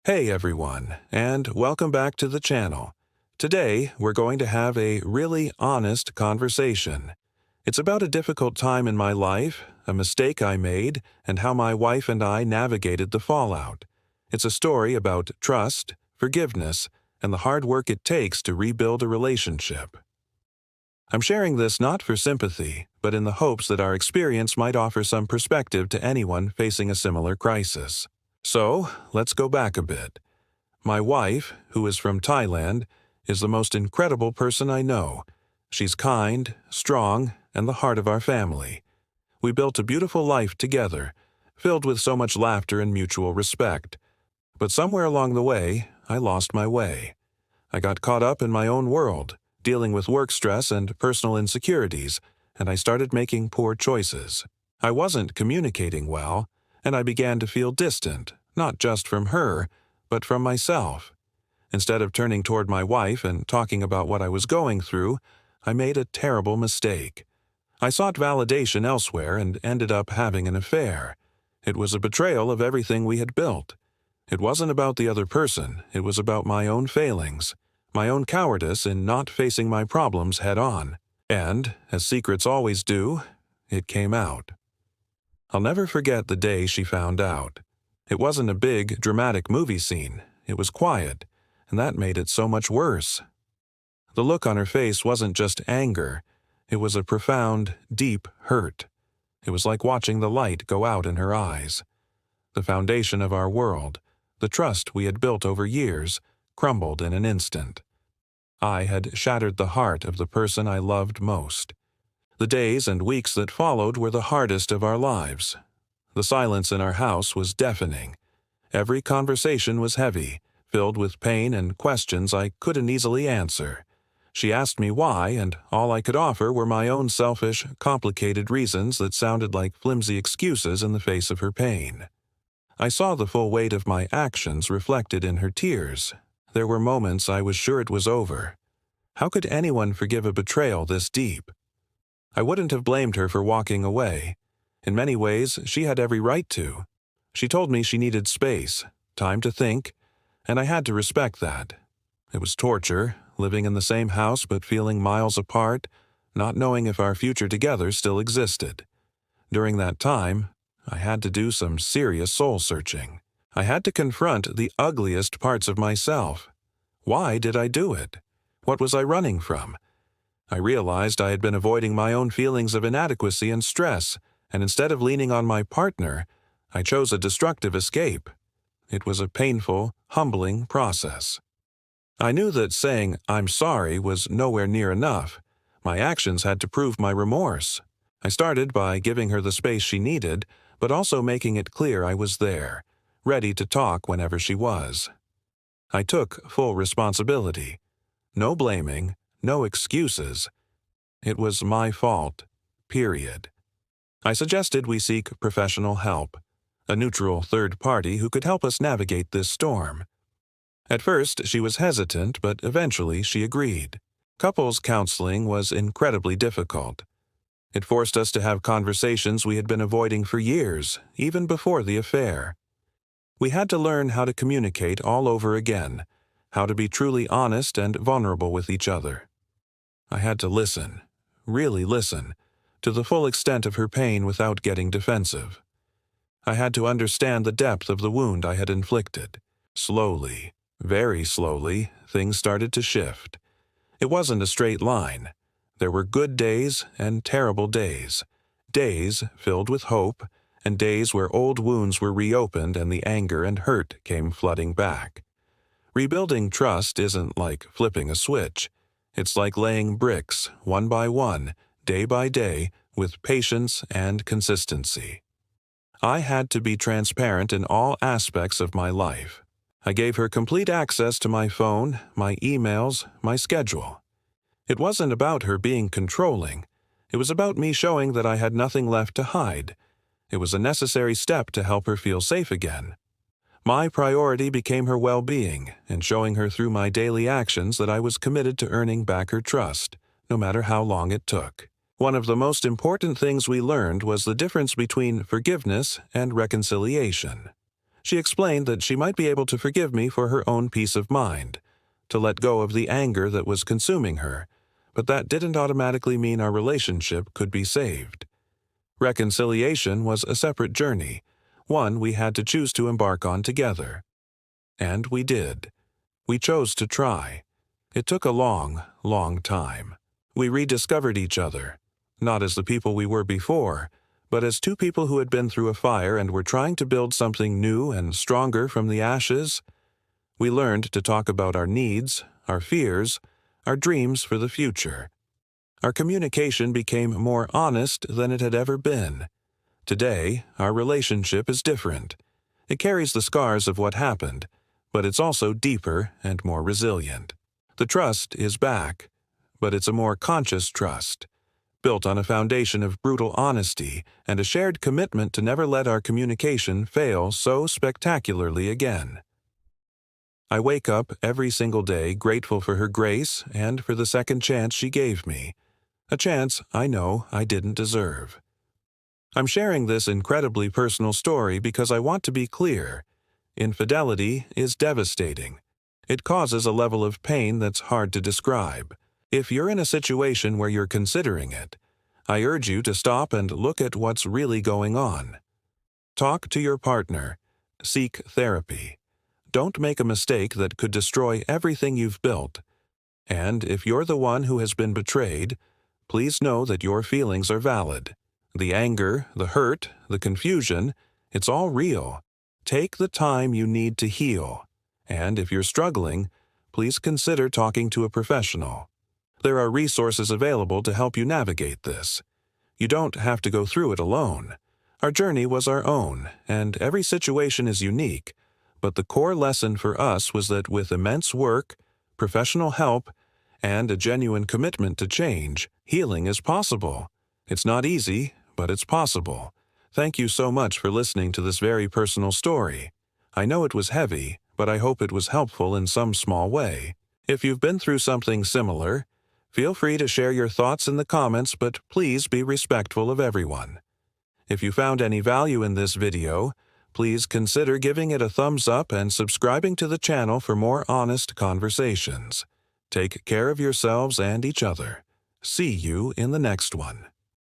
Hey everyone, and welcome back to the channel. Today, we're going to have a really honest conversation. It's about a difficult time in my life, a mistake I made, and how my wife and I navigated the fallout. It's a story about trust, forgiveness, and the hard work it takes to rebuild a relationship. I'm sharing this not for sympathy, but in the hopes that our experience might offer some perspective to anyone facing a similar crisis. So, let's go back a bit. My wife, who is from Thailand, is the most incredible person I know. She's kind, strong, and the heart of our family. We built a beautiful life together, filled with so much laughter and mutual respect. But somewhere along the way, I lost my way. I got caught up in my own world, dealing with work stress and personal insecurities, and I started making poor choices. I wasn't communicating well, and I began to feel distant, not just from her, but from myself. Instead of turning toward my wife and talking about what I was going through, I made a terrible mistake. I sought validation elsewhere and ended up having an affair. It was a betrayal of everything we had built. It wasn't about the other person, it was about my own failings, my own cowardice in not facing my problems head on. And, as secrets always do, it came out. I'll never forget the day she found out. It wasn't a big, dramatic movie scene. It was quiet, and that made it so much worse. The look on her face wasn't just anger. It was a profound, deep hurt. It was like watching the light go out in her eyes. The foundation of our world, the trust we had built over years, crumbled in an instant. I had shattered the heart of the person I loved most. The days and weeks that followed were the hardest of our lives. The silence in our house was deafening. Every conversation was heavy, filled with pain and questions I couldn't easily answer. She asked me why, and all I could offer were my own selfish, complicated reasons that sounded like flimsy excuses in the face of her pain. I saw the full weight of my actions reflected in her tears. There were moments I was sure it was over. How could anyone forgive a betrayal this deep? I wouldn't have blamed her for walking away. In many ways, she had every right to. She told me she needed space, time to think, and I had to respect that. It was torture, living in the same house but feeling miles apart, not knowing if our future together still existed. During that time, I had to do some serious soul-searching. I had to confront the ugliest parts of myself. Why did I do it? What was I running from? I realized I had been avoiding my own feelings of inadequacy and stress, and instead of leaning on my partner, I chose a destructive escape. It was a painful, humbling process. I knew that saying, "I'm sorry," was nowhere near enough. My actions had to prove my remorse. I started by giving her the space she needed, but also making it clear I was there, ready to talk whenever she was. I took full responsibility. No blaming, no excuses. It was my fault, period. I suggested we seek professional help, a neutral third party who could help us navigate this storm. At first, she was hesitant, but eventually she agreed. Couples counseling was incredibly difficult. It forced us to have conversations we had been avoiding for years, even before the affair. We had to learn how to communicate all over again, how to be truly honest and vulnerable with each other. I had to listen, really listen, to the full extent of her pain without getting defensive. I had to understand the depth of the wound I had inflicted. Slowly, very slowly, things started to shift. It wasn't a straight line. There were good days and terrible days, days filled with hope, and days where old wounds were reopened and the anger and hurt came flooding back. Rebuilding trust isn't like flipping a switch. It's like laying bricks, one by one, day by day, with patience and consistency. I had to be transparent in all aspects of my life. I gave her complete access to my phone, my emails, my schedule. It wasn't about her being controlling. It was about me showing that I had nothing left to hide. It was a necessary step to help her feel safe again. My priority became her well-being and showing her through my daily actions that I was committed to earning back her trust, no matter how long it took. One of the most important things we learned was the difference between forgiveness and reconciliation. She explained that she might be able to forgive me for her own peace of mind, to let go of the anger that was consuming her, but that didn't automatically mean our relationship could be saved. Reconciliation was a separate journey, one we had to choose to embark on together. And we did. We chose to try. It took a long, long time. We rediscovered each other, not as the people we were before, but as two people who had been through a fire and were trying to build something new and stronger from the ashes. We learned to talk about our needs, our fears, our dreams for the future. Our communication became more honest than it had ever been. Today, our relationship is different. It carries the scars of what happened, but it's also deeper and more resilient. The trust is back, but it's a more conscious trust, built on a foundation of brutal honesty and a shared commitment to never let our communication fail so spectacularly again. I wake up every single day grateful for her grace and for the second chance she gave me, a chance I know I didn't deserve. I'm sharing this incredibly personal story because I want to be clear. Infidelity is devastating. It causes a level of pain that's hard to describe. If you're in a situation where you're considering it, I urge you to stop and look at what's really going on. Talk to your partner. Seek therapy. Don't make a mistake that could destroy everything you've built. And if you're the one who has been betrayed, please know that your feelings are valid. The anger, the hurt, the confusion, it's all real. Take the time you need to heal. And if you're struggling, please consider talking to a professional. There are resources available to help you navigate this. You don't have to go through it alone. Our journey was our own, and every situation is unique, but the core lesson for us was that with immense work, professional help, and a genuine commitment to change, healing is possible. It's not easy, but it's possible. Thank you so much for listening to this very personal story. I know it was heavy, but I hope it was helpful in some small way. If you've been through something similar, feel free to share your thoughts in the comments, but please be respectful of everyone. If you found any value in this video, please consider giving it a thumbs up and subscribing to the channel for more honest conversations. Take care of yourselves and each other. See you in the next one.